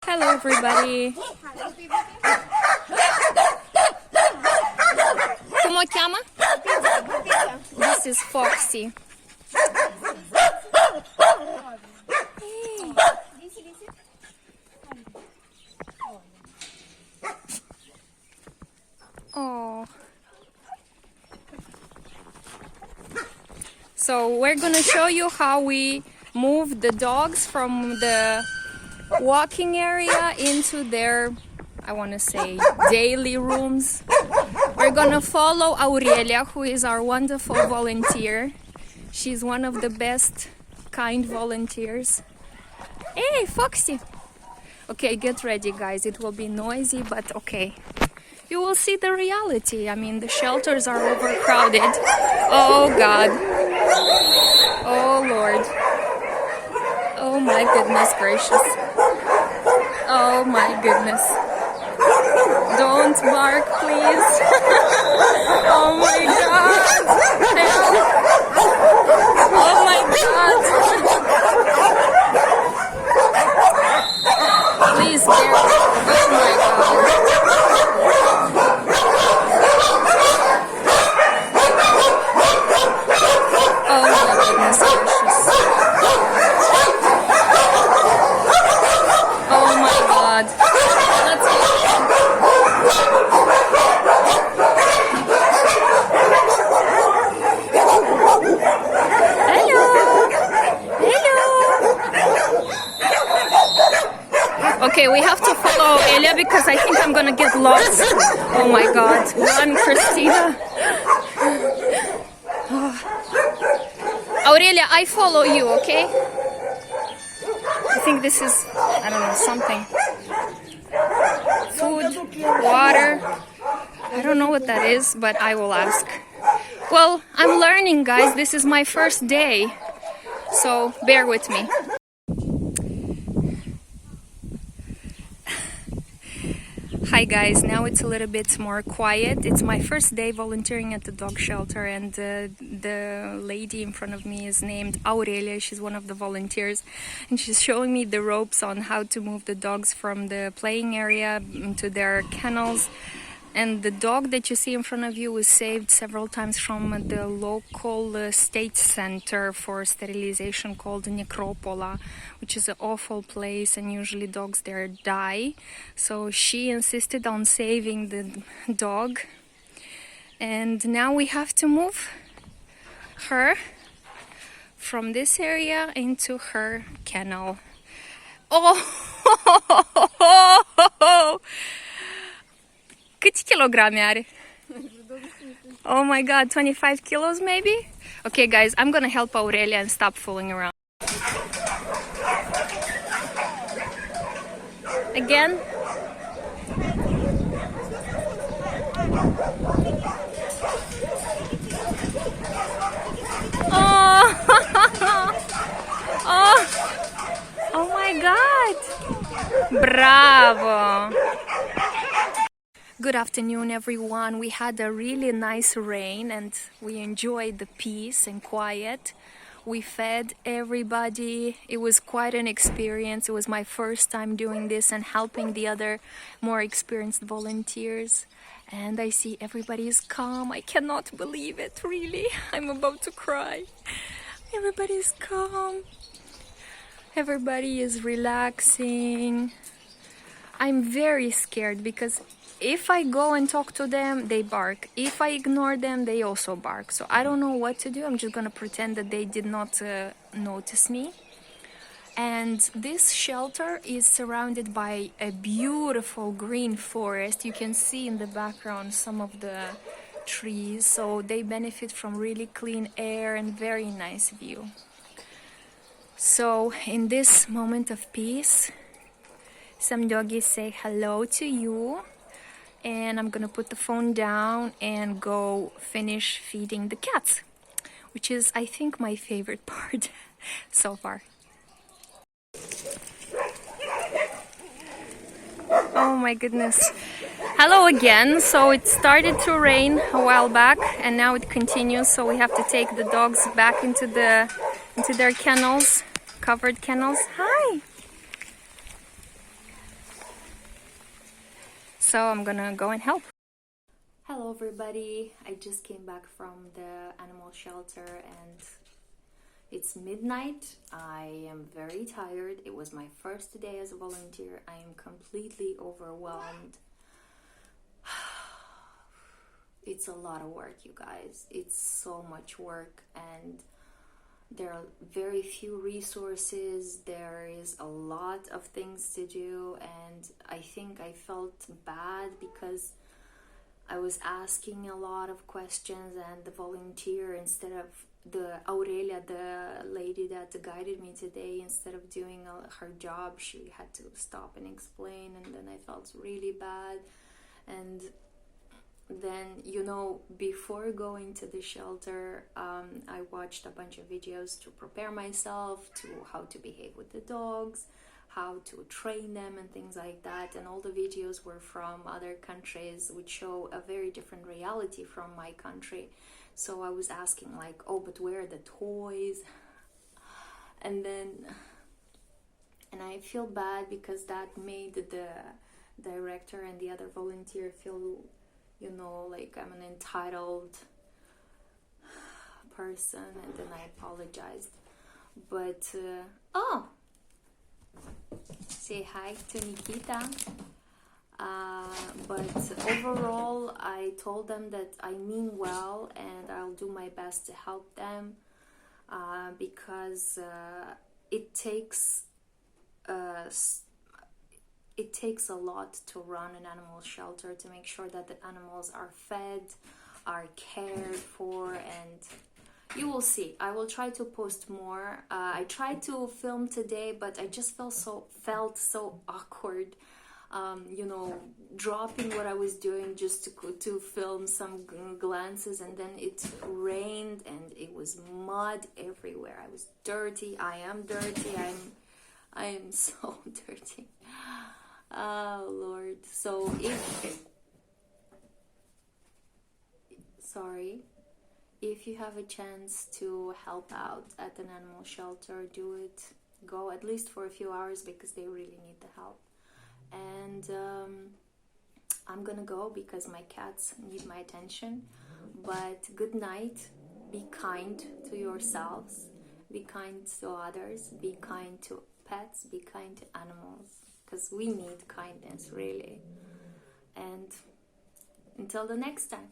Hello, everybody. Como chiama? This is Foxy. Oh. So we're gonna show you how we move the dogs from the walking area into their, I want to say, daily rooms. We're gonna follow Aurelia, who is our wonderful volunteer. She's one of the best kind volunteers. Hey, Foxy! Okay, get ready, guys. It will be noisy, but okay. You will see the reality. I mean, the shelters are overcrowded. Oh, God. Oh, Lord. Oh, my goodness gracious. Oh, my goodness. Don't bark, please. Oh, my God. Help. Oh, my God. Please, there. Oh, my God. Okay, we have to follow Elia because I think I'm gonna get lost. Oh my God, run, Christina. Oh. Aurelia, I follow you, okay? I think this is, I don't know, something. Food, water. I don't know what that is, but I will ask. Well, I'm learning, guys. This is my first day, so bear with me. Hi guys, now it's a little bit more quiet. It's my first day volunteering at the dog shelter, and the lady in front of me is named Aurelia. She's one of the volunteers, and she's showing me the ropes on how to move the dogs from the playing area into their kennels. And the dog that you see in front of you was saved several times from the local state center for sterilization called Necropola, which is an awful place, and usually dogs there die. So she insisted on saving the dog, and now we have to move her from this area into her kennel. Oh! Câți kilograme are? Oh my God, 25 kilos maybe? Okay guys, I'm gonna help Aurelia and stop fooling around. Again? Oh! Oh! Oh my God! Bravo! Good afternoon, everyone. We had a really nice rain and we enjoyed the peace and quiet. We fed everybody. It was quite an experience. It was my first time doing this and helping the other more experienced volunteers. And I see everybody is calm. I cannot believe it, really. I'm about to cry. Everybody is calm. Everybody is relaxing. I'm very scared because if I go and talk to them, they bark. If I ignore them, they also bark. So I don't know what to do. I'm just gonna pretend that they did not notice me. And this shelter is surrounded by a beautiful green forest. You can see in the background some of the trees. So they benefit from really clean air and very nice view. So in this moment of peace, some doggies say hello to you. And I'm gonna put the phone down and go finish feeding the cats, which is, I think, my favorite part so far. Oh my goodness. Hello again. So it started to rain a while back and now it continues, so we have to take the dogs back into their kennels, covered kennels. Hi. so I'm gonna go and help. Hello everybody, I just came back from the animal shelter and it's midnight. I am very tired. It was my first day as a volunteer. I am completely overwhelmed. It's a lot of work, you guys. It's so much work and there are very few resources. There is a lot of things to do, and I think I felt bad because I was asking a lot of questions, and the volunteer, instead of the Aurelia, the lady that guided me today, instead of doing her job, she had to stop and explain, and then I felt really bad. And then, you know, before going to the shelter, I watched a bunch of videos to prepare myself to how to behave with the dogs, how to train them and things like that. And all the videos were from other countries, which show a very different reality from my country. So I was asking like, oh, but where are the toys? And I feel bad because that made the director and the other volunteer feel, you know, like I'm an entitled person, and then I apologized. But oh, say hi to Nikita. But overall, I told them that I mean well and I'll do my best to help them, because it takes a lot to run an animal shelter, to make sure that the animals are fed, are cared for, and you will see. I will try to post more. I tried to film today, but I just felt so awkward, you know, dropping what I was doing just to film some glances, and then it rained and it was mud everywhere. I was dirty. I am dirty. I am so dirty. Oh Lord. So if you have a chance to help out at an animal shelter, do it. Go at least for a few hours because they really need the help. And I'm gonna go because my cats need my attention. But good night. Be kind to yourselves. Be kind to others. Be kind to pets. Be kind to animals. Because we need kindness, really. And until the next time.